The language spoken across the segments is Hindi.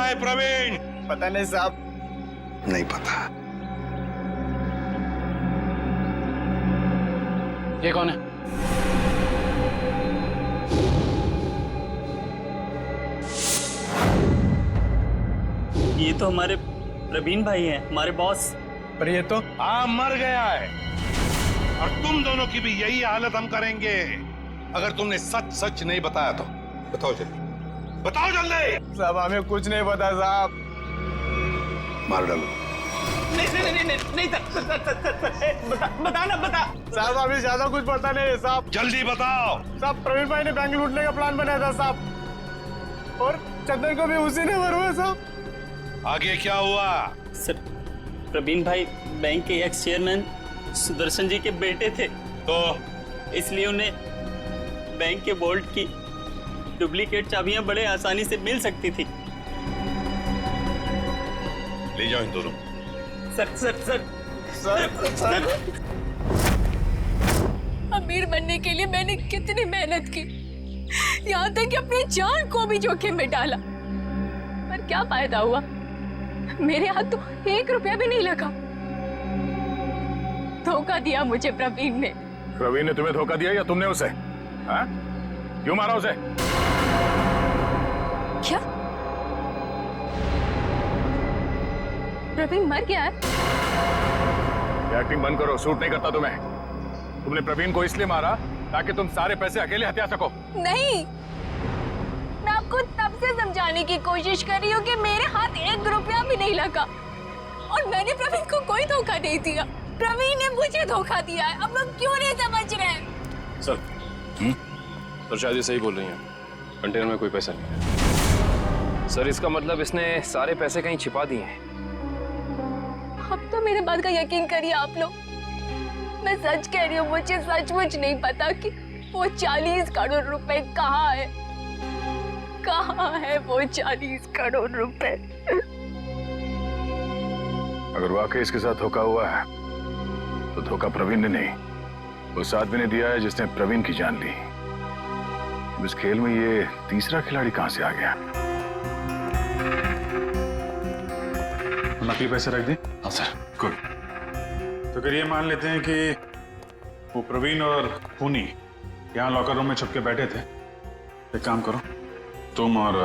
है प्रवीण? पता नहीं साहब। नहीं पता। ये कौन है? ये तो हमारे प्रवीण भाई हैं, हमारे बॉस। पर ये तो हाँ, मर गया है। और तुम दोनों की भी यही हालत हम करेंगे अगर तुमने सच सच नहीं बताया तो। बताओ जल्दी, बताओ जल्दी। साहब हमें कुछ नहीं पता साहब। मार डालो। नहीं बता। साहब अभी ज्यादा कुछ पता नहीं है साहब। जल्दी बताओ। साहब प्रवीण भाई ने बैंक लूटने का प्लान बनाया था साहब, और चंदन को भी उसी ने मरवाया साहब। आगे क्या हुआ? सर, प्रवीण भाई बैंक के एक्स चेयरमैन सुदर्शन जी के बेटे थे, तो इसलिए उन्हें बैंक के वोल्ट की डुप्लीकेट चाबियां बड़े आसानी से मिल सकती थी। ले जाओ इन दोनों। सर। अमीर बनने के लिए मैंने कितनी मेहनत की, यहाँ तक कि अपनी जान को भी जोखिम में डाला, पर क्या फायदा हुआ? मेरे हाथ तो 1 रुपया भी नहीं लगा। धोखा दिया मुझे प्रवीण ने। प्रवीण ने तुम्हें धोखा दिया या तुमने उसे? हाँ? क्यों मारा उसे? क्या प्रवीण मर गया है? ये एक्टिंग बंद करो, सूट नहीं करता तुम्हें। तुमने प्रवीण को इसलिए मारा ताकि तुम सारे पैसे अकेले हथिया सको। नहीं, मैं आपको तब से समझाने की कोशिश कर रही हूँ कि मेरे हाथ 1 रुपया भी नहीं लगा और मैंने प्रवीण को कोई धोखा नहीं दिया। प्रवीण ने मुझे धोखा दिया है। अब लोग क्यों नहीं समझ रहे हैं? सर, तो शायद ये सही बोल रही हैं। कंटेनर में कोई पैसा नहीं है। सर, इसका मतलब इसने सारे पैसे कहीं छिपा दिए हैं। अब तो मेरे बात का यकीन करिए आप लोग। मैं सच कह रही हूँ, मुझे सचमुच नहीं पता कि वो 40 करोड़ रुपए कहाँ है। कहाँ है वो 40 करोड़ रुपए? अगर वाकई इसके साथ धोखा हुआ है तो धोखा प्रवीण ने नहीं, उस आदमी ने दिया है जिसने प्रवीण की जान ली। अब इस खेल में ये तीसरा खिलाड़ी कहां से आ गया? नकली पैसे रख दें? हाँ सर। गुड। तो फिर ये मान लेते हैं कि वो प्रवीण और खूनी यहाँ लॉकर रूम में छुप के बैठे थे। एक काम करो, तुम और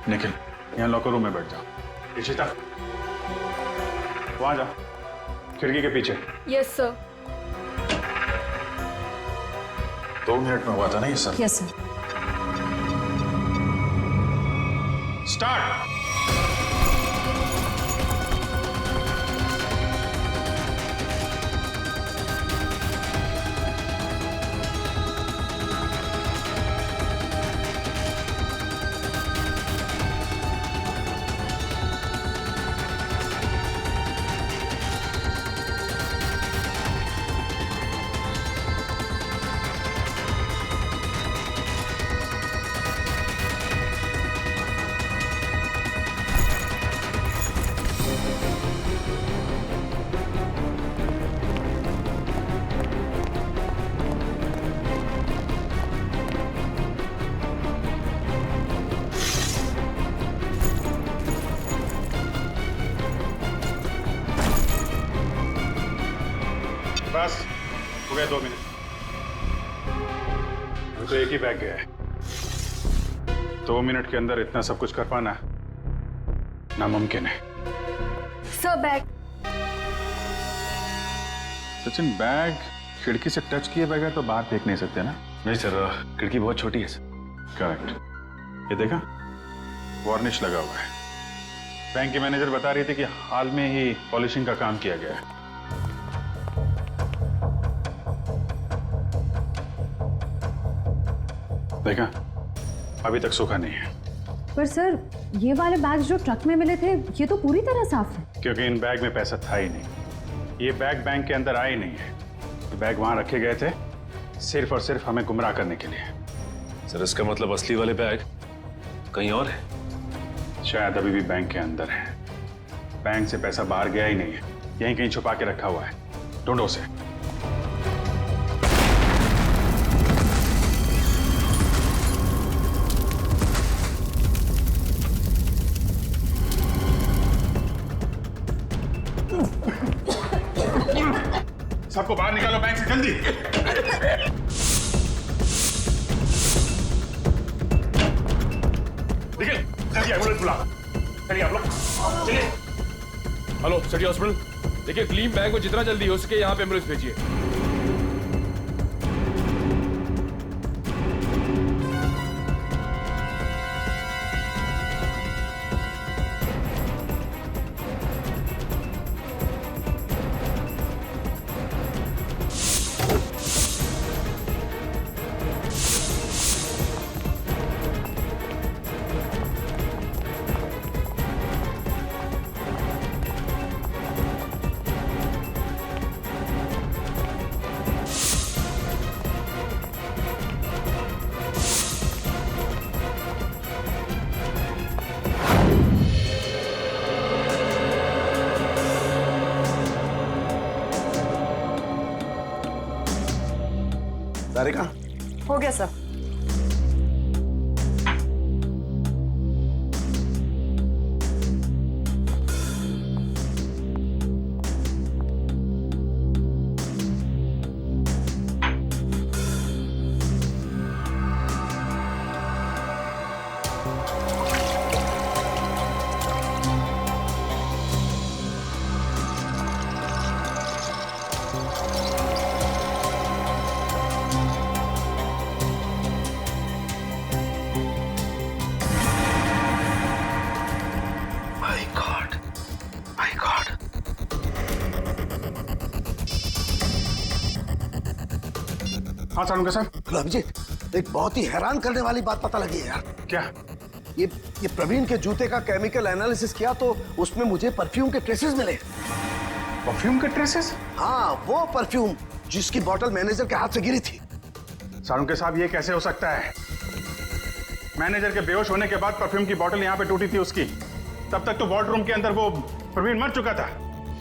निखिल यहाँ लॉकर रूम में बैठ जाओ। इशिता, वहां जाओ, खिड़की के पीछे। Yes sir. 2 मिनट में हुआ था ना ये सब? Yes sir. स्टार्ट। बस हो गया 2 मिनट। तो एक ही बैग गया है। 2 मिनट के अंदर इतना सब कुछ कर पाना नामुमकिन है। Sir bag. सचिन, बैग खिड़की से टच किए बगैर तो बाहर फेंक नहीं सकते ना? नहीं सर, खिड़की बहुत छोटी है सर। करेक्ट। ये देखा, वार्निश लगा हुआ है। बैंक की मैनेजर बता रही थी कि हाल में ही पॉलिशिंग का काम किया गया है। देखा, अभी तक सूखा नहीं है। पर सर, ये वाले बैग्स जो ट्रक में मिले थे, ये तो पूरी तरह साफ है। क्योंकि इन बैग में पैसा था ही नहीं। ये बैग बैंक के अंदर आए नहीं है। ये बैग वहां रखे गए थे सिर्फ और सिर्फ हमें गुमराह करने के लिए। सर, इसका मतलब असली वाले बैग कहीं और है? शायद अभी भी बैंक के अंदर है। बैंक से पैसा बाहर गया ही नहीं है, यहीं कहीं छुपा के रखा हुआ है। ढूंढो उसे। सबको बाहर निकालो बैंक से जल्दी। देखिए जल्दी एम्बुलेंस बुला। चलिए आप लोग चलिए। हेलो सिटी हॉस्पिटल, देखिए क्लीन बैंक को जितना जल्दी हो सके यहाँ पे एम्बुलेंस भेजिए। सारिका, हो गया सर। हाँ सारुंगा साहब। अभिजीत, एक बहुत ही हैरान करने वाली बात पता लगी है यार। क्या? ये प्रवीण के जूते का केमिकल एनालिसिस किया तो उसमें मुझे परफ्यूम के ट्रेसेस मिले। परफ्यूम के ट्रेसेस? हाँ, वो परफ्यूम जिसकी बोतल मैनेजर के हाथ से गिरी थी। सारुंगा साहब, ये कैसे हो सकता है? मैनेजर के बेहोश होने के बाद परफ्यूम की बोतल यहाँ पे टूटी थी उसकी। तब तक तो वार्डरूम के अंदर वो प्रवीण मर चुका था।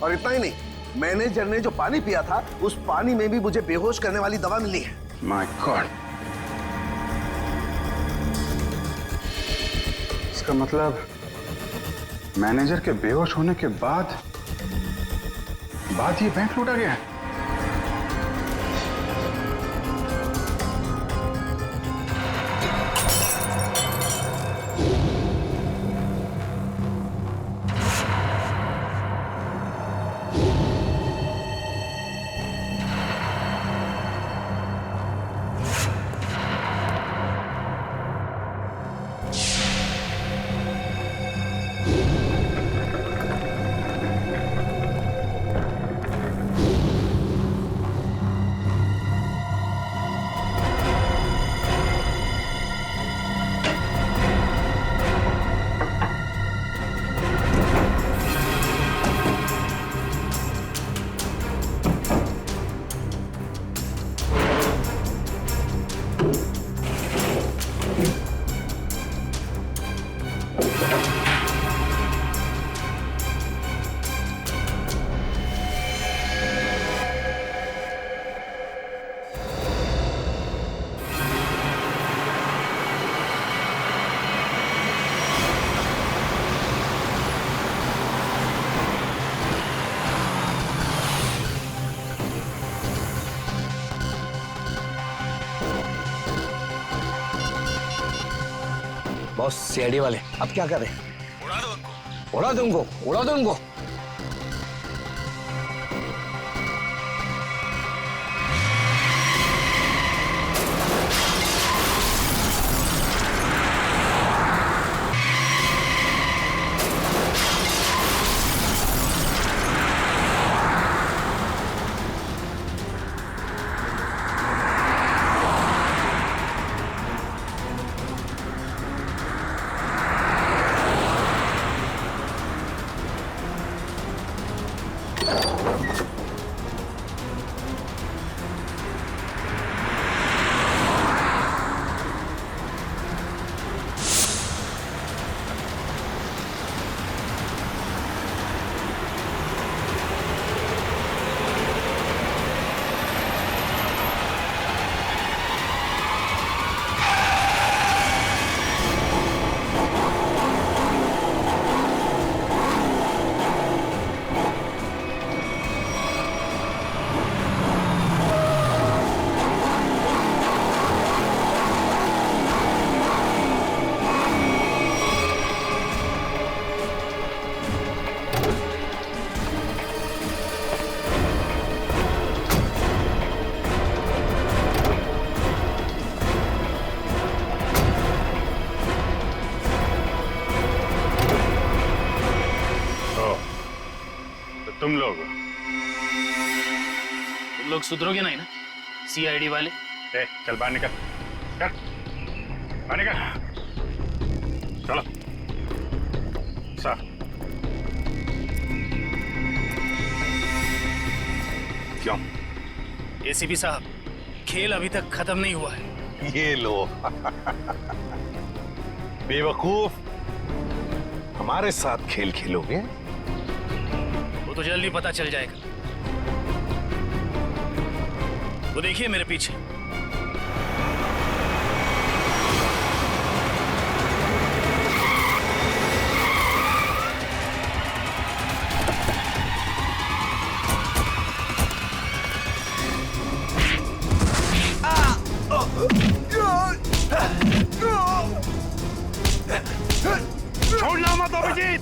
और इतना ही नहीं, मैनेजर ने जो पानी पिया था उस पानी में भी मुझे बेहोश करने वाली दवा मिली है। माय गॉड, इसका मतलब मैनेजर के बेहोश होने के बाद ये बैंक लूटा गया है। बॉस, सीआईडी वाले अब क्या करें? उड़ा दो उनको, उड़ा दो उनको, उड़ा दो उनको। तुम लोग सुधरोगे नहीं ना सीआईडी वाले? ए, चल बाहर निकल, चल बाहर निकल, चलो सर। क्यों? एसीपी साहब, खेल अभी तक खत्म नहीं हुआ है। ये लो बेवकूफ, हमारे साथ खेल खेलोगे? वो तो जल्दी पता चल जाएगा। वो देखिए मेरे पीछे। छोड़ना मत अभिजीत,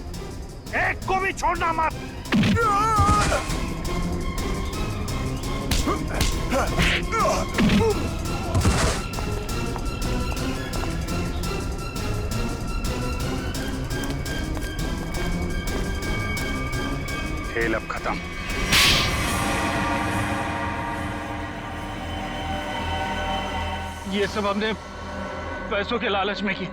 एक को भी छोड़ना मत। खेल अब खत्म। ये सब हमने पैसों के लालच में की।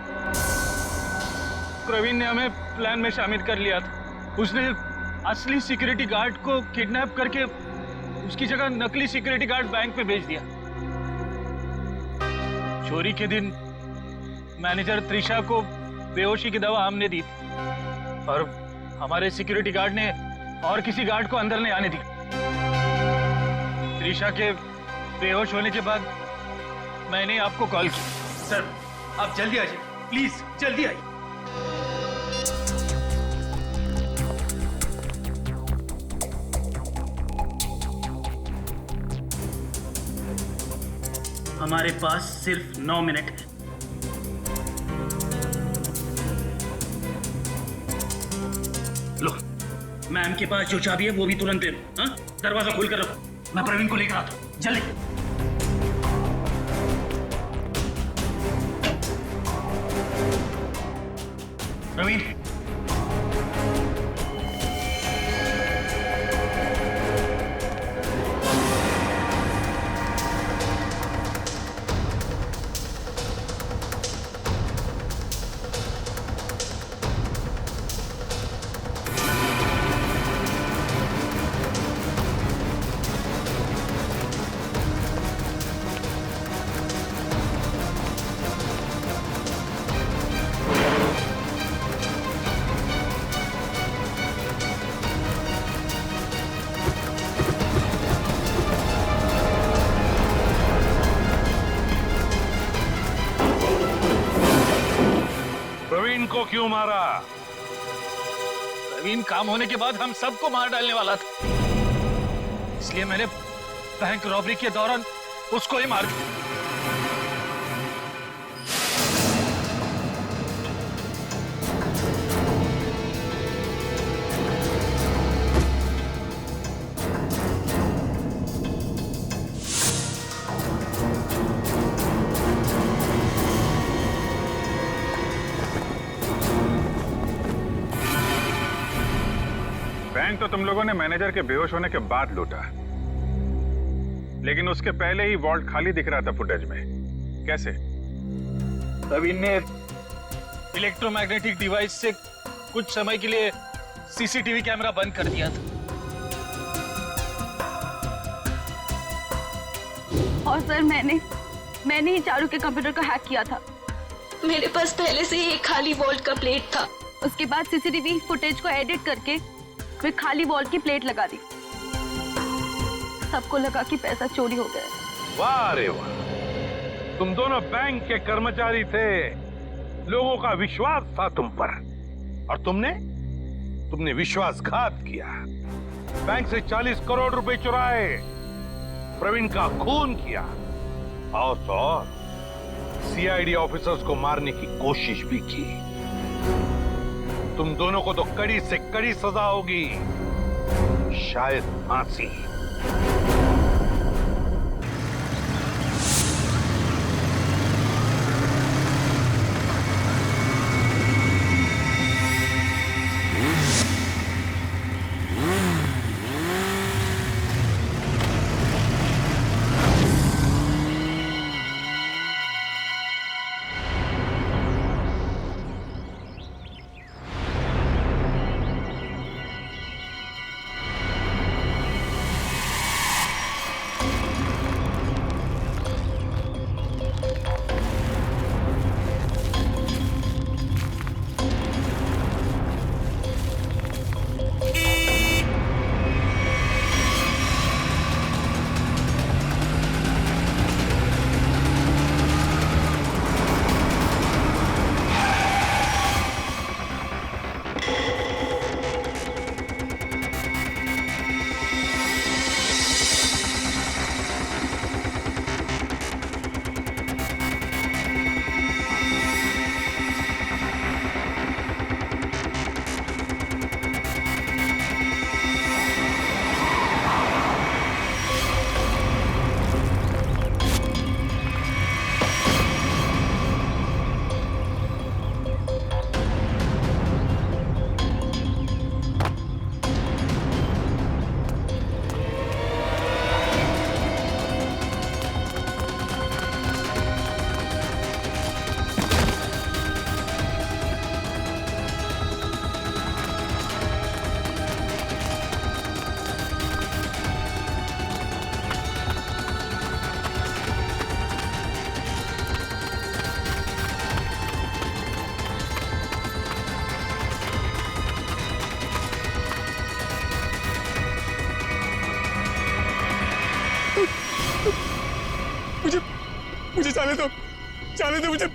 प्रवीण ने हमें प्लान में शामिल कर लिया था। उसने असली सिक्योरिटी गार्ड को किडनैप करके उसकी जगह नकली सिक्योरिटी गार्ड बैंक पे भेज दिया। चोरी के दिन मैनेजर त्रिशा को बेहोशी की दवा हमने दी थी और हमारे सिक्योरिटी गार्ड ने और किसी गार्ड को अंदर नहीं आने दी। त्रिशा के बेहोश होने के बाद मैंने आपको कॉल की। सर आप जल्दी आ जाइए, प्लीज जल्दी आइए। हमारे पास सिर्फ 9 मिनट है। लो, मैम के पास जो चाबी है वो भी तुरंत दे दो। हाँ? दरवाजा खोल कर रखो, मैं प्रवीण को लेकर आता हूँ, जल्दी। प्रवीण, प्रवीण को क्यों मारा? प्रवीण काम होने के बाद हम सबको मार डालने वाला था, इसलिए मैंने बैंक रॉबरी के दौरान उसको ही मार दिया। बैंक तो तुम लोगों ने मैनेजर के बेहोश होने के बाद लूटा, लेकिन उसके पहले ही वॉल्ट खाली दिख रहा था फुटेज में। कैसे? प्रवीण ने इलेक्ट्रोमैग्नेटिक डिवाइस से कुछ समय के लिए सीसीटीवी कैमरा बंद कर दिया था। और सर मैंने ही चारू के कंप्यूटर को हैक किया था। मेरे पास पहले से ही एक खाली वॉल्ट का प्लेट था। उसके बाद सीसीटीवी फुटेज को एडिट करके फिर खाली वॉल्ट की प्लेट लगा दी। सबको लगा कि पैसा चोरी हो गया। वाह रे वाह, तुम दोनों बैंक के कर्मचारी थे, लोगों का विश्वास था तुम पर, और तुमने विश्वासघात किया। बैंक से 40 करोड़ रुपए चुराए, प्रवीण का खून किया, और तो और सीआईडी ऑफिसर्स को मारने की कोशिश भी की। तुम दोनों को तो कड़ी से कड़ी सजा होगी, शायद फांसी। जाने दो मुझे,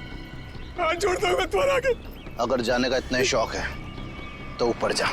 हाथ जोड़ता हूँ मैं तुम्हारे आगे। अगर जाने का इतना ही शौक है तो ऊपर जा।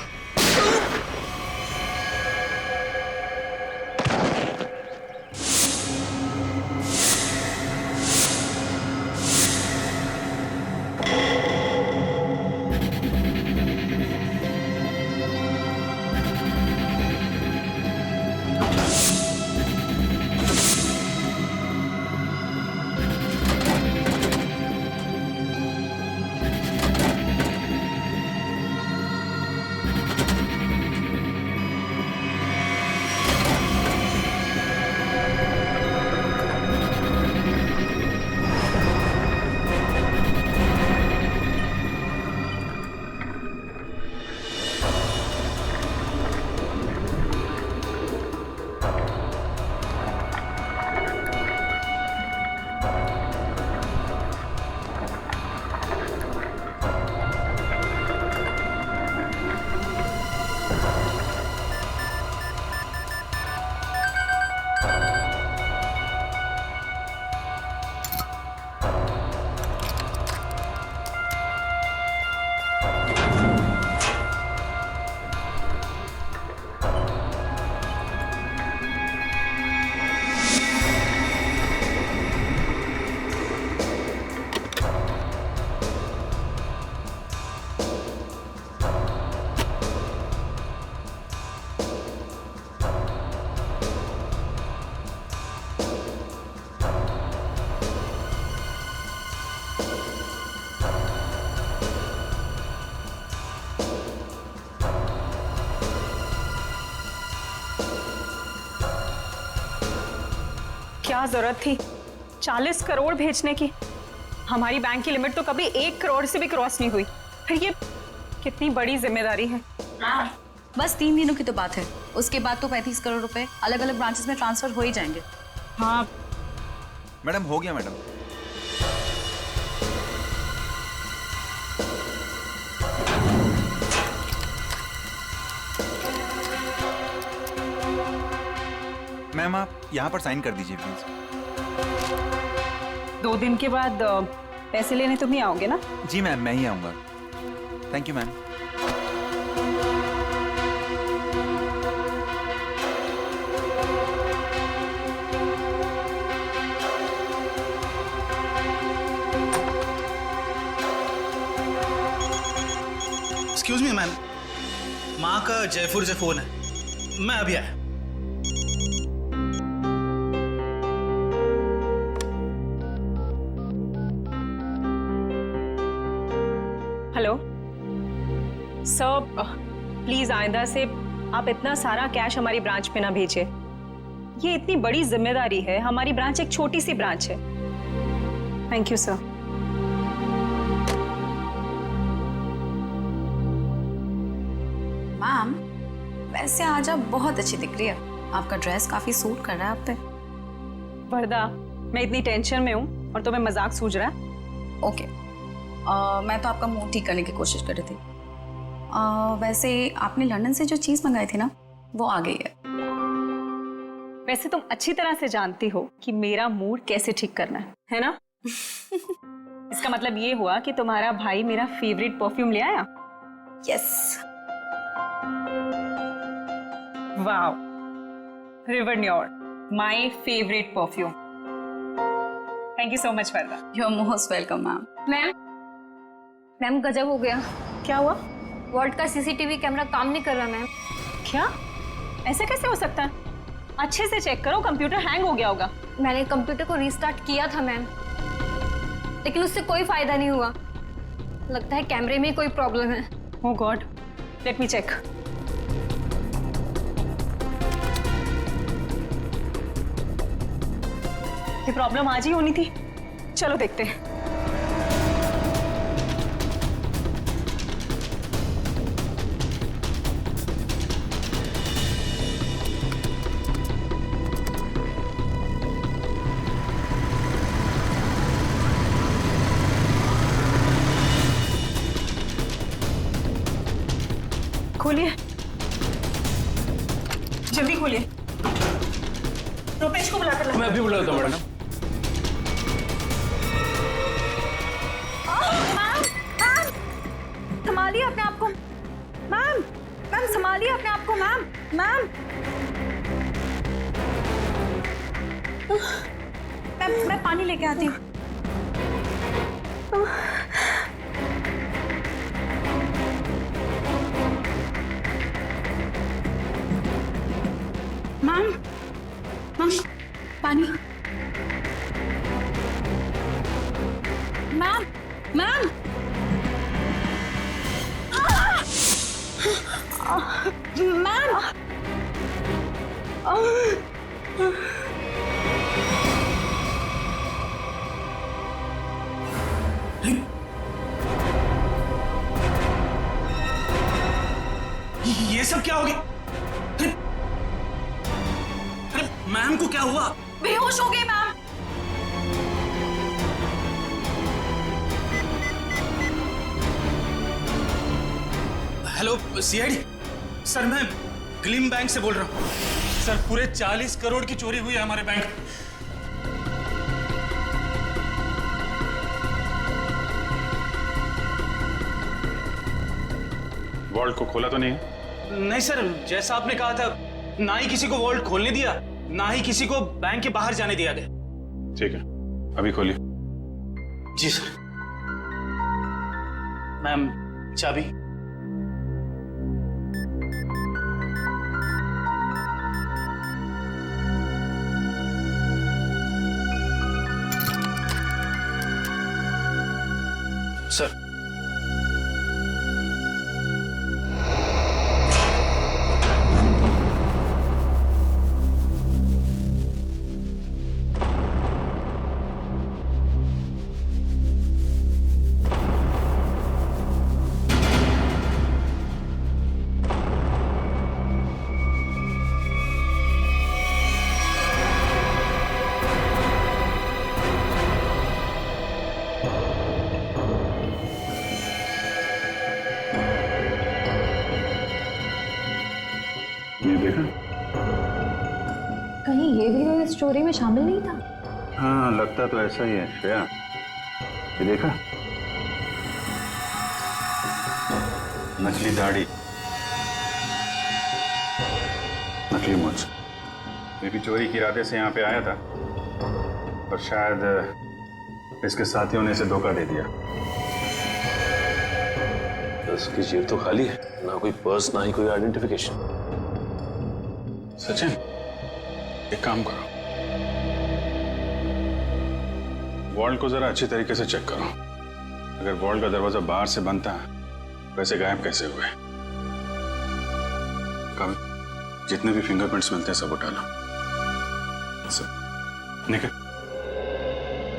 क्या जरूरत थी 40 करोड़ भेजने की? हमारी बैंक की लिमिट तो कभी 1 करोड़ से भी क्रॉस नहीं हुई। फिर ये कितनी बड़ी जिम्मेदारी है। बस 3 दिनों की तो बात है, उसके बाद तो 35 करोड़ रुपए अलग अलग ब्रांचेस में ट्रांसफर हो ही जाएंगे। हाँ मैडम हो गया मैडम। मैम आप यहाँ पर साइन कर दीजिए प्लीज। 2 दिन के बाद पैसे लेने तुम ही आओगे ना? जी मैम मैं ही आऊँगा। Thank you ma'am. Excuse me ma'am, माँ का जयपुर से फोन है, मैं अभी आया। हेलो सर, प्लीज आइंदा से आप इतना सारा कैश हमारी ब्रांच पे ना भेजिए। ये इतनी बड़ी जिम्मेदारी है, हमारी ब्रांच एक छोटी सी ब्रांच है। Thank you sir. मैम वैसे आज आप बहुत अच्छी दिख रही है, आपका ड्रेस काफी सूट कर रहा है आप पे। वरदा, मैं इतनी टेंशन में हूँ और तुम्हें मजाक सूझ रहा है? ओके मैं तो आपका मूड ठीक करने की कोशिश कर रही थी। वैसे आपने लंदन से जो चीज मंगाई थी ना, वो आ गई है। वैसे तुम अच्छी तरह से जानती हो कि मेरा मूड कैसे ठीक करना है ना? इसका मतलब ये हुआ कि तुम्हारा भाई मेरा फेवरेट परफ्यूम ले आया? यस। वाओ, रिवर न्योर, my favourite perfume. Thank you so much Varda. You are most welcome ma'am. Ma'am गजब हो गया। क्या हुआ? वॉल्ट का सीसीटीवी कैमरा काम नहीं कर रहा मैम। क्या? ऐसा कैसे हो सकता है? अच्छे से चेक करो, कंप्यूटर हैंग हो गया होगा। मैंने कंप्यूटर को रीस्टार्ट किया था मैम, लेकिन उससे कोई फायदा नहीं हुआ। लगता है कैमरे में कोई प्रॉब्लम है। ओह गॉड, लेट मी चेक। ये प्रॉब्लम आज ही होनी थी। चलो देखते हैं। खोलिए, जल्दी खोलिए। रुपेश को बुलाकर लाओ। मैं अभी बुलाता हूँ मैडम। मैम, मैम, संभालिए अपने आप को। मैम, मैम संभालिए अपने आप को। मैम, मैम, मैं पानी लेके आती हूँ। मैम, मैम, पानी। मैम, मैम, मैम, ये सब क्या हो गया? अरे मैम को क्या हुआ? बेहोश हो गए मैम। हेलो सीआईडी सर, मैं ग्लिम बैंक से बोल रहा हूँ। सर पूरे 40 करोड़ की चोरी हुई है हमारे बैंक में। वॉल्ट को खोला तो नहीं? नहीं सर, जैसा आपने कहा था, ना ही किसी को वॉल्ट खोलने दिया, ना ही किसी को बैंक के बाहर जाने दिया गया। ठीक है, अभी खोलिए। जी सर। मैम, चाबी। सर, ये देखा? कहीं ये भी तो इस चोरी में शामिल नहीं था? हाँ, लगता तो ऐसा ही है श्रेया। ये देखा? नकली दाढ़ी, नकली मूंछ। ये भी चोरी के इरादे से यहाँ पे आया था, और शायद इसके साथियों ने इसे धोखा दे दिया। उसकी जेब तो खाली है, ना कोई पर्स, ना ही कोई आइडेंटिफिकेशन। सचिन, एक काम करो, वॉल्ट को जरा अच्छी तरीके से चेक करो। अगर वॉल्ट का दरवाजा बाहर से बंद था, वैसे गायब कैसे हुए? कभी जितने भी फिंगरप्रिंट्स मिलते हैं सब उठा लो। निकल,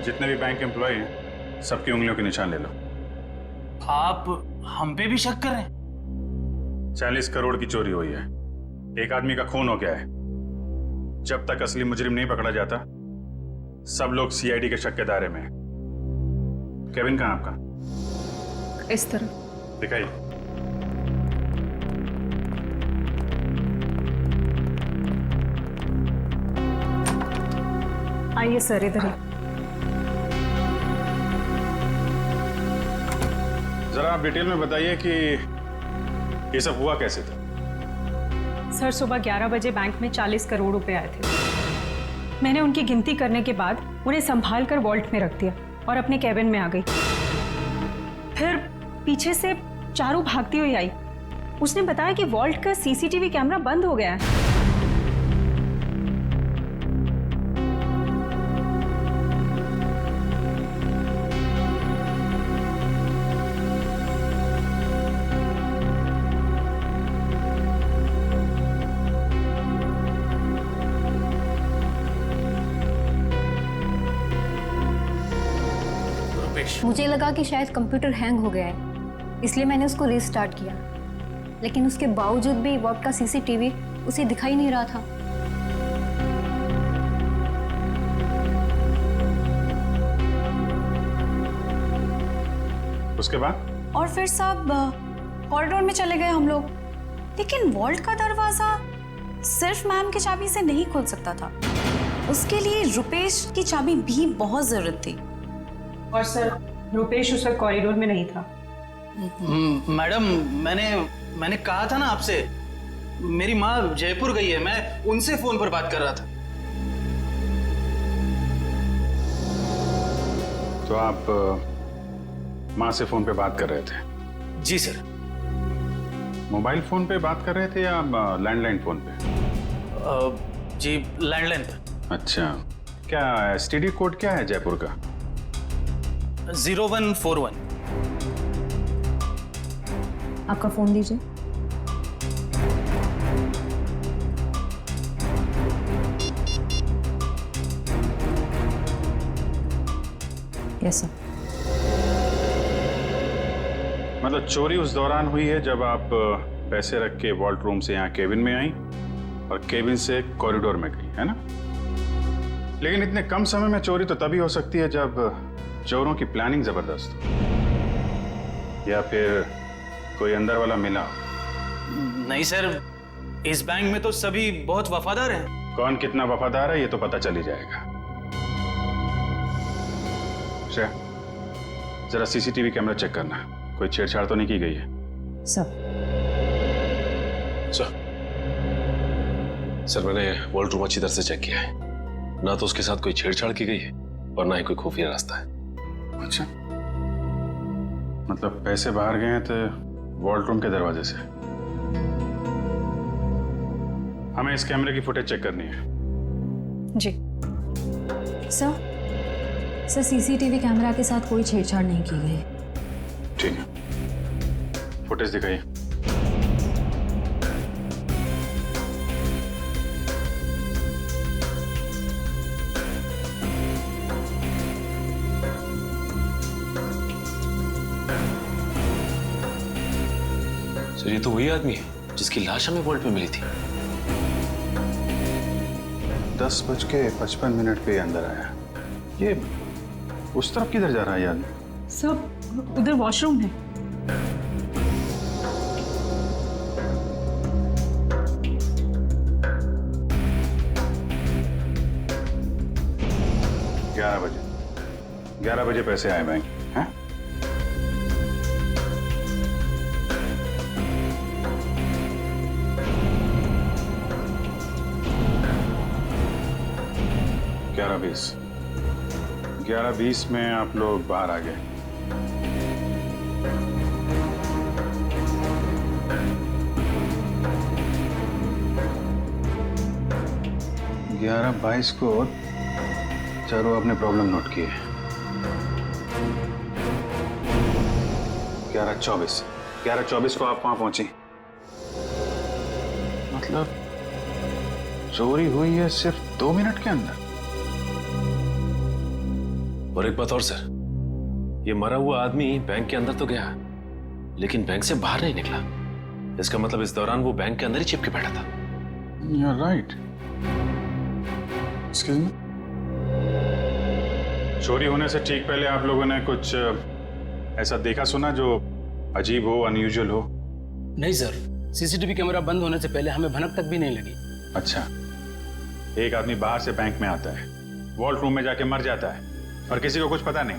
जितने भी बैंक एम्प्लॉय हैं सबकी उंगलियों के निशान ले लो। आप हम पे भी शक कर रहे हैं? 40 करोड़ की चोरी हुई है, एक आदमी का खून हो गया है। जब तक असली मुजरिम नहीं पकड़ा जाता, सब लोग सीआईडी के शक के दायरे में हैं। केविन कहाँ आपका? इस तरह दिखाइए। आइए सर, इधर ही। जरा आप डिटेल में बताइए कि ये सब हुआ कैसे था? सर, सुबह 11 बजे बैंक में 40 करोड़ रुपए आए थे। मैंने उनकी गिनती करने के बाद उन्हें संभाल कर वॉल्ट में रख दिया और अपने कैबिन में आ गई। फिर पीछे से चारू भागती हुई आई। उसने बताया कि वॉल्ट का सीसीटीवी कैमरा बंद हो गया है। मुझे लगा कि शायद कंप्यूटर हैंग हो गया है, इसलिए मैंने उसको रीस्टार्ट किया, लेकिन उसके बावजूद भी वॉल्ट का सीसीटीवी उसे दिखाई नहीं रहा था। उसके बाद? और फिर सब कॉरिडोर में चले गए हम लोग, लेकिन वॉल्ट का दरवाजा सिर्फ मैम की चाबी से नहीं खुल सकता था। उसके लिए रुपेश की चाबी भी बहुत जरूरत थी। और सर, रुपेश उस वक्त कॉरिडोर में नहीं था। मैडम, मैंने कहा था ना आपसे, मेरी माँ जयपुर गई है, मैं उनसे फोन पर बात कर रहा था। तो आप माँ से फोन पे बात कर रहे थे? जी सर। मोबाइल फोन पे बात कर रहे थे या लैंडलाइन फोन पे? जी लैंडलाइन पर। अच्छा, क्या एसटीडी कोड क्या है जयपुर का? 0141। आपका फोन दीजिए। Yes sir. मतलब चोरी उस दौरान हुई है जब आप पैसे रख के वॉल्ट रूम से यहाँ केबिन में आई और केबिन से कॉरिडोर में गई, है ना? लेकिन इतने कम समय में चोरी तो तभी हो सकती है जब चोरों की प्लानिंग जबरदस्त हो, या फिर कोई अंदर वाला मिला हो। नहीं सर, इस बैंक में तो सभी बहुत वफादार हैं। कौन कितना वफादार है ये तो पता चल ही जाएगा। श्रेया, जरा सीसीटीवी कैमरा चेक करना, कोई छेड़छाड़ तो नहीं की गई है? सर। सर मैंने वॉल्ट रूम अच्छी तरह से चेक किया है, ना तो उसके साथ कोई छेड़छाड़ की गई है और ना ही कोई खुफिया रास्ता है। अच्छा, मतलब पैसे बाहर गए हैं तो वॉल्ट रूम के दरवाजे से। हमें इस कैमरे की फुटेज चेक करनी है। जी सर सीसीटीवी कैमरा के साथ कोई छेड़छाड़ नहीं की गई। ठीक है, फुटेज दिखाइए। सर ये तो वही आदमी है जिसकी लाश हमें वॉल्ट में मिली थी। 10:55 पे अंदर आया। ये उस तरफ किधर जा रहा है यार? सब उधर वॉशरूम है। बजे 11 बजे पैसे आए बैंक, हैं? ग्यारह 11:20 में आप लोग बाहर आ गए। ग्यारह 22 को चारों अपने प्रॉब्लम नोट किए। 11:24 को आप वहां पहुंची। मतलब चोरी हुई है सिर्फ 2 मिनट के अंदर। और एक बात और सर, ये मरा हुआ आदमी बैंक के अंदर तो गया लेकिन बैंक से बाहर नहीं निकला। इसका मतलब इस दौरान वो बैंक के अंदर ही चिपके बैठा था। You're right. Excuse me? चोरी होने से ठीक पहले आप लोगों ने कुछ ऐसा देखा सुना जो अजीब हो, अनयूजुअल हो? नहीं सर, सीसीटीवी कैमरा बंद होने से पहले हमें भनक तक भी नहीं लगी। अच्छा, एक आदमी बाहर से बैंक में आता है, वॉल्ट रूम में जाके मर जाता है और किसी को कुछ पता नहीं।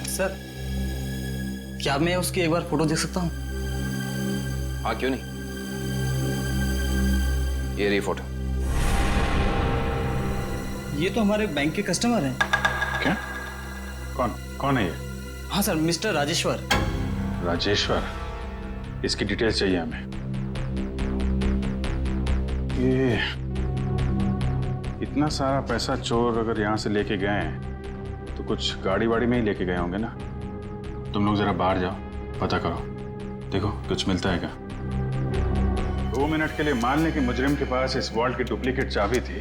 सर, क्या मैं उसकी एक बार फोटो देख सकता हूँ? हाँ क्यों नहीं, ये रही फोटो। ये तो हमारे बैंक के कस्टमर हैं। क्या? कौन है ये? हाँ सर, मिस्टर राजेश्वर। राजेश्वर, इसकी डिटेल्स चाहिए हमें। ये इतना सारा पैसा चोर अगर यहाँ से लेके गए हैं तो कुछ गाड़ी वाड़ी में ही लेके गए होंगे ना। तुम लोग जरा बाहर जाओ, पता करो, देखो कुछ मिलता है क्या। 2 मिनट के लिए मान लें कि मुजरिम के पास इस वॉल्ट की डुप्लीकेट चाबी थी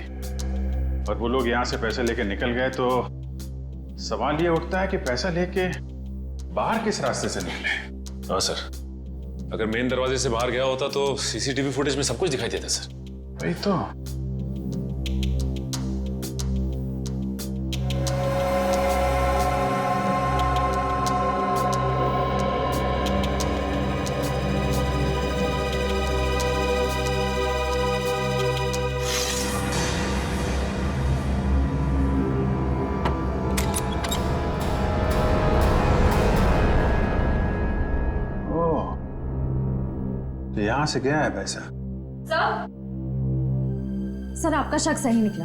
और वो लोग यहाँ से पैसे लेके निकल गए, तो सवाल ये उठता है कि पैसा लेके बाहर किस रास्ते से निकले। हाँ सर, अगर मेन दरवाजे से बाहर गया होता तो सीसीटीवी फुटेज में सब कुछ दिखाई देता सर। वही तो। तो यहाँ से गया है पैसा? सर आपका शक सही निकला।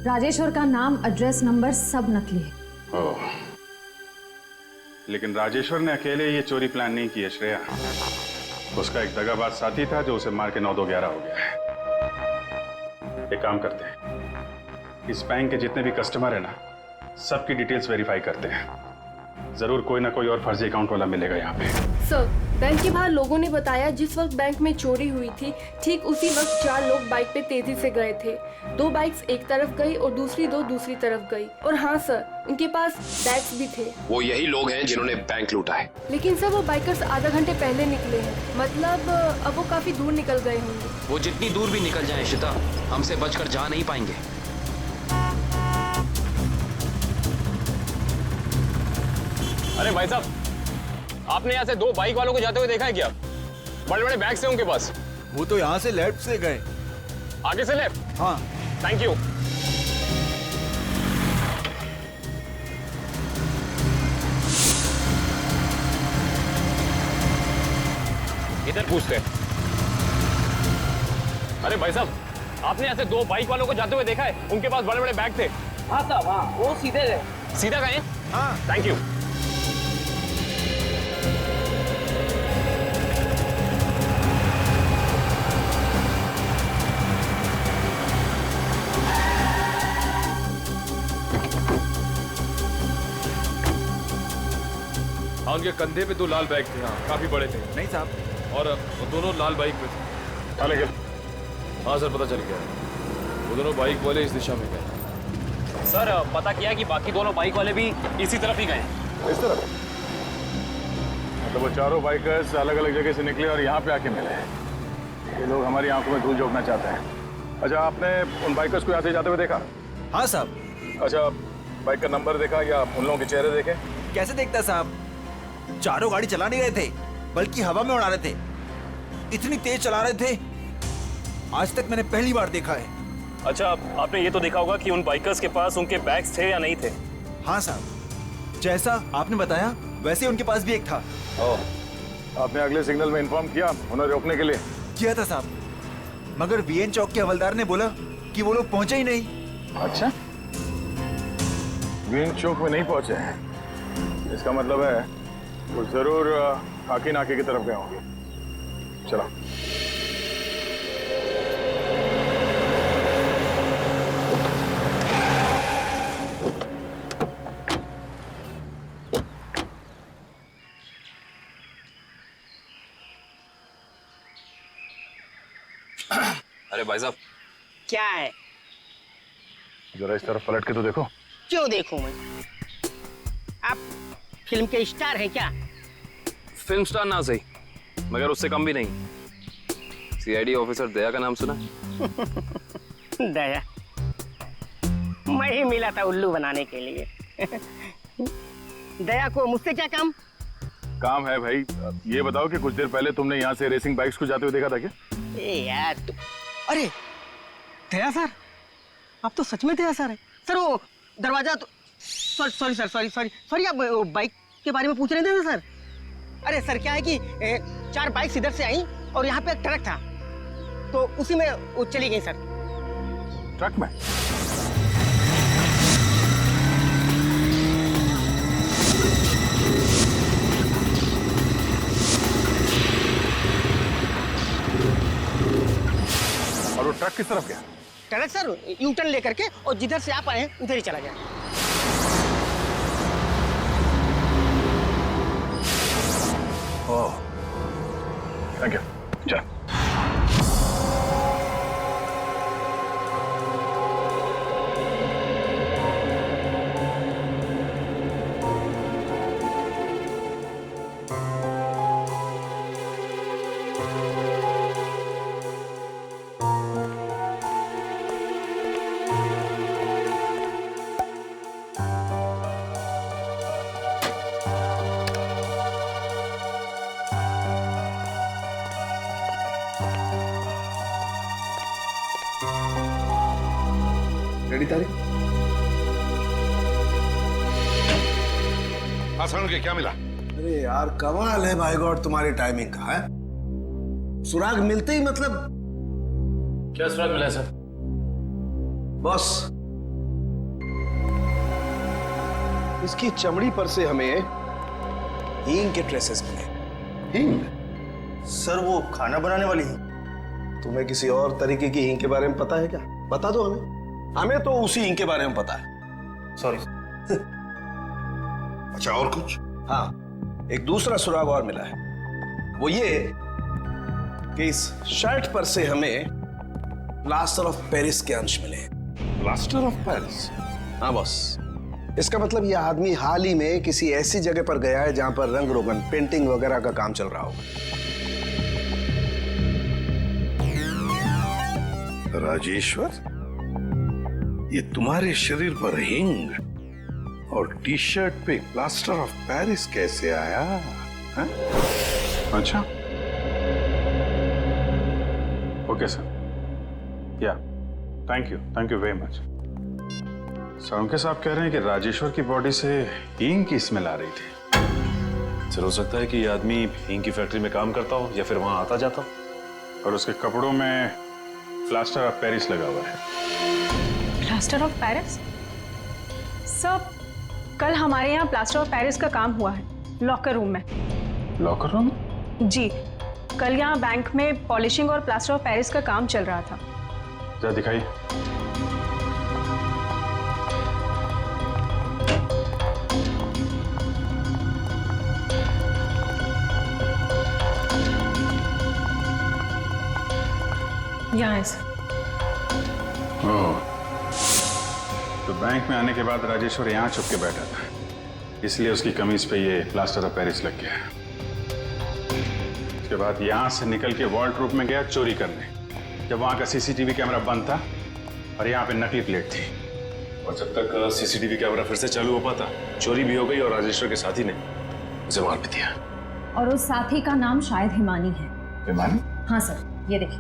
राजेश्वर का नाम, एड्रेस, नंबर सब नकली है। ओह, लेकिन राजेश्वर ने अकेले ये चोरी प्लान नहीं किया श्रेया। उसका एक दगाबाज साथी था जो उसे मार के 9-2-11 हो गया है। एक काम करते हैं, इस बैंक के जितने भी कस्टमर है ना, सबकी डिटेल्स वेरीफाई करते हैं। जरूर कोई ना कोई और फर्जी अकाउंट वाला मिलेगा यहाँ पे। सर, बैंक के बाहर लोगों ने बताया जिस वक्त बैंक में चोरी हुई थी ठीक उसी वक्त 4 लोग बाइक पे तेजी से गए थे। 2 बाइक्स एक तरफ गई और दूसरी 2 दूसरी तरफ गई। और हाँ सर, उनके पास बैग्स भी थे। वो यही लोग हैं जिन्होंने बैंक लूटा है। लेकिन सर वो बाइकर्स आधा घंटे पहले निकले हैं, मतलब अब वो काफी दूर निकल गए होंगे। वो जितनी दूर भी निकल जाए शिता, हमसे बचकर जा नहीं पाएंगे। अरे भाई साहब, आपने यहाँ से 2 बाइक वालों को जाते हुए देखा है क्या? बड़े बड़े बैग्स हैं उनके पास। वो तो यहाँ से लेफ्ट से गए। आगे से लेफ्ट? हाँ। Thank you. इधर पूछते हैं। अरे भाई साहब, आपने यहाँ से 2 बाइक वालों को जाते हुए देखा है? उनके पास बड़े बड़े बैग थे। हाँ साहब, हाँ, वो सीधे गए। सीधा गए? हाँ। Thank you. हाँ, उनके कंधे पे 2 लाल बैग थे। हाँ, काफी बड़े थे। नहीं साहब। और वो दोनों लाल बाइक पे थे। हाँ सर, पता चल गया। वो दोनों बाइक वाले इस दिशा में गए। सर, पता किया कि बाकी दोनों बाइक वाले भी इसी तरफ ही गए। इस तरफ? मतलब वो चारों बाइकर्स अलग अलग जगह से निकले और यहाँ पे आके मिले। ये लोग हमारी आंखों में धूल झोंकना चाहते हैं। अच्छा, आपने उन बाइकर्स को यहाँ से जाते हुए देखा? हाँ साहब। अच्छा, बाइक का नंबर देखा या उन लोगों के चेहरे देखे? कैसे देखता साहब, चारों गाड़ी चला नहीं रहे थे, बल्कि हवा में उड़ा रहे थे। इतनी तेज चला रहे थे, आज तक मैंने पहली बार देखा है। अच्छा, आपने ये तो देखा होगा कि उन बाइकर्स के पास उनके बैग्स थे या नहीं थे? हाँ साहब, जैसा आपने बताया वैसे उनके पास भी एक था। ओह, आपने अगले सिग्नल में इन्फॉर्म किया उन्हें रोकने के लिए? किया था साहब, मगर वीएन चौक के हवलदार ने बोला कि वो लोग पहुंचे ही नहीं। अच्छा, वीएन चौक में नहीं पहुंचे हैं, इसका मतलब है वो जरूर खाकी नाके की तरफ गए होंगे। चलो। अरे भाई साहब, क्या है? जरा इस तरफ पलट के तो देखो। क्यों देखूं मैं? आप फिल्म के स्टार हैं क्या? फिल्म स्टार ना सही, मगर उससे कम भी नहीं। सीआईडी ऑफिसर दया का नाम सुना? दया? मैं ही मिला था उल्लू बनाने के लिए। दया को मुझसे क्या काम? काम है भाई। ये बताओ कि कुछ देर पहले तुमने यहाँ से रेसिंग बाइक्स को जाते हुए देखा था क्या? यार अरे दया सर, आप तो सच में दया सर है। सर वो दरवाजा तो सॉरी सर, सॉरी आप बाइक के बारे में पूछ रहे थे ना सर? अरे सर क्या है कि 4 बाइक्स इधर से आई और यहाँ पे एक ट्रक था, तो उसी में वो चली गई सर। ट्रक में? और वो ट्रक किस तरफ गया? ट्रक सर यू टर्न लेकर के और जिधर से आप आए हैं उधर ही चला गया। ओह, थैंक यू। चल। रेडी तारीख? हाँ, सर, के क्या मिला? अरे यार कमाल है भाई गॉड तुम्हारी टाइमिंग का है। सुराग मिलते ही मतलब क्या सुराग मिला है सर? बॉस, इसकी चमड़ी पर से हमें हींग के ट्रेसेस मिले। हींग? सर वो खाना बनाने वाली हींग। तुम्हें किसी और तरीके की हींग के बारे में पता है क्या? बता दो हमें। हमें तो उसी हींग के बारे में पता है। सॉरी। अच्छा और कुछ? हाँ, एक दूसरा सुराग और मिला है। वो ये कि इस शर्ट पर से हमें प्लास्टर ऑफ पेरिस के अंश मिले। Plaster of Paris? हाँ बॉस, इसका मतलब ये आदमी हाल ही में किसी ऐसी जगह पर गया है जहां पर रंग रोगन, पेंटिंग वगैरह का काम चल रहा होगा। राजेश्वर, ये तुम्हारे शरीर पर हिंग और टी शर्ट पे प्लास्टर ऑफ पेरिस कैसे आया? हा? अच्छा, ओके सर, या thank you very much. Sir साहब कह रहे हैं कि राजेश्वर की बॉडी से हींग की स्मेल आ रही थी। सर हो सकता है कि ये आदमी हींग की फैक्ट्री में काम करता हो या फिर वहां आता जाता हो। और उसके कपड़ों में प्लास्टर ऑफ पेरिस लगा हुआ है। Plaster of Paris? सर, कल हमारे यहाँ प्लास्टर ऑफ पेरिस का काम हुआ है लॉकर रूम में। Locker room? जी, कल यहाँ बैंक में पॉलिशिंग और प्लास्टर ऑफ पेरिस का काम चल रहा था। जरा दिखाइए। यहाँ है सर। तो बैंक में आने के बाद राजेश्वर यहाँ छुप के बैठा था, इसलिए उसकी कमीज पे ये प्लास्टर ऑफ पेरिस लग गया। उसके बाद यहाँ से निकल के वॉल्ट रूप में गया चोरी करने, जब वहां का सीसीटीवी कैमरा बंद था और यहाँ पे नकली प्लेट थी। और जब तक सीसीटीवी कैमरा फिर से चालू हो पाता, चोरी भी हो गई और राजेश्वर के साथी ने उसे मार भी दिया। और उस साथी का नाम शायद हिमानी है। हिमानी? हाँ सर, ये देखिए,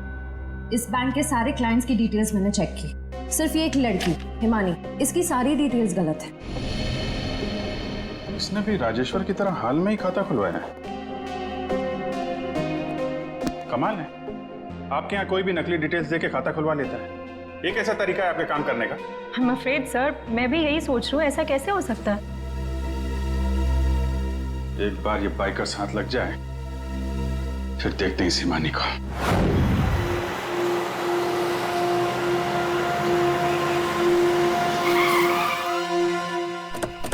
इस बैंक के सारे क्लाइंट्स की डिटेल्स मैंने चेक की। सिर्फ ये एक लड़की हिमानी, इसकी सारी डिटेल्स गलत है। इसने भी राजेश्वर की तरह हाल में ही खाता खुलवाया है। कमाल है, आपके यहाँ कोई भी नकली डिटेल्स देके खाता खुलवा लेता है। ये कैसा तरीका है आपके काम करने का? I'm afraid, सर, मैं भी यही सोच रही हूँ, ऐसा कैसे हो सकता है? एक बार ये बाइकर्स हाथ लग जाए, फिर देखते हैं इस हिमानी को।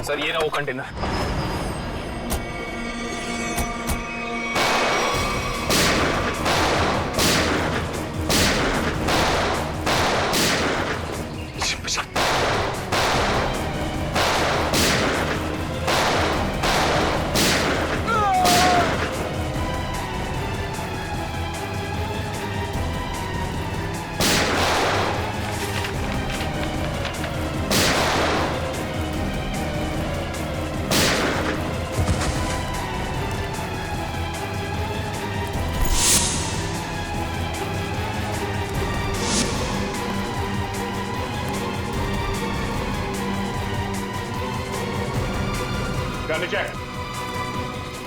सर, ये ना वो कंटेनर।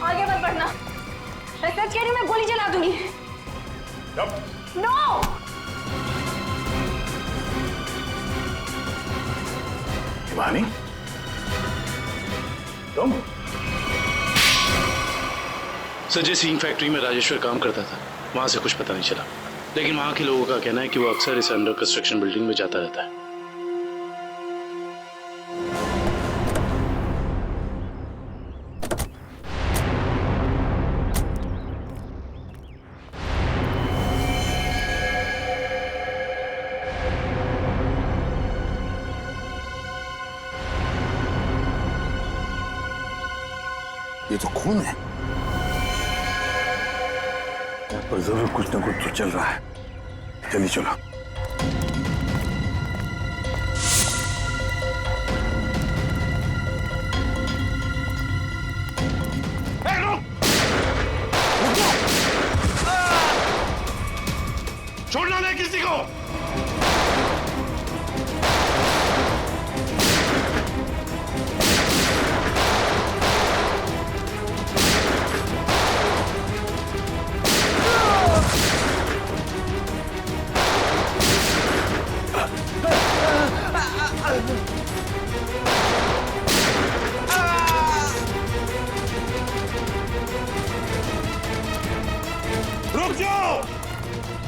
आगे मत बढ़ना, मैं सच कह रही हूँ, मैं गोली चला दूंगी। नो! हिमानी, तुम? सर, जिस हींग फैक्ट्री में राजेश्वर काम करता था, वहां से कुछ पता नहीं चला, लेकिन वहां के लोगों का कहना है कि वो अक्सर इस अंडर कंस्ट्रक्शन बिल्डिंग में जाता रहता है। ये तो खून है। यहाँ पर जरूर कुछ ना कुछ तो चल रहा है। चलिए चलो। छोड़ना नहीं किसी को।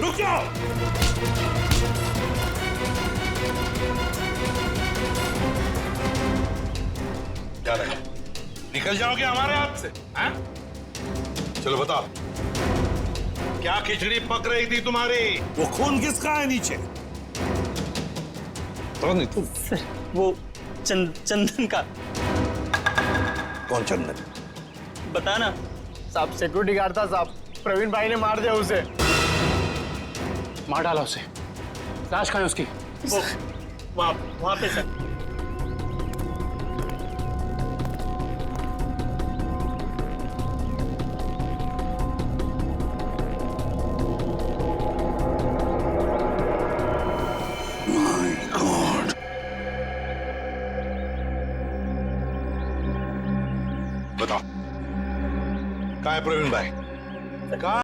रुक जाओ। क्या लगा, निकल जाओगे हमारे हाथ से? हैं? चलो बताओ, क्या खिचड़ी पक रही थी तुम्हारी? वो खून किसका है नीचे? तो नहीं तुम? सर वो चंदन का। कौन चंदन? बताना। साहब सिक्योरिटी गार्ड था साहब, प्रवीण भाई ने मार दिया उसे, मार डाला उसे। लाश कहाँ है उसकी? वो वहां पे सर। बताओ, कहाँ है प्रवीण भाई? कहाँ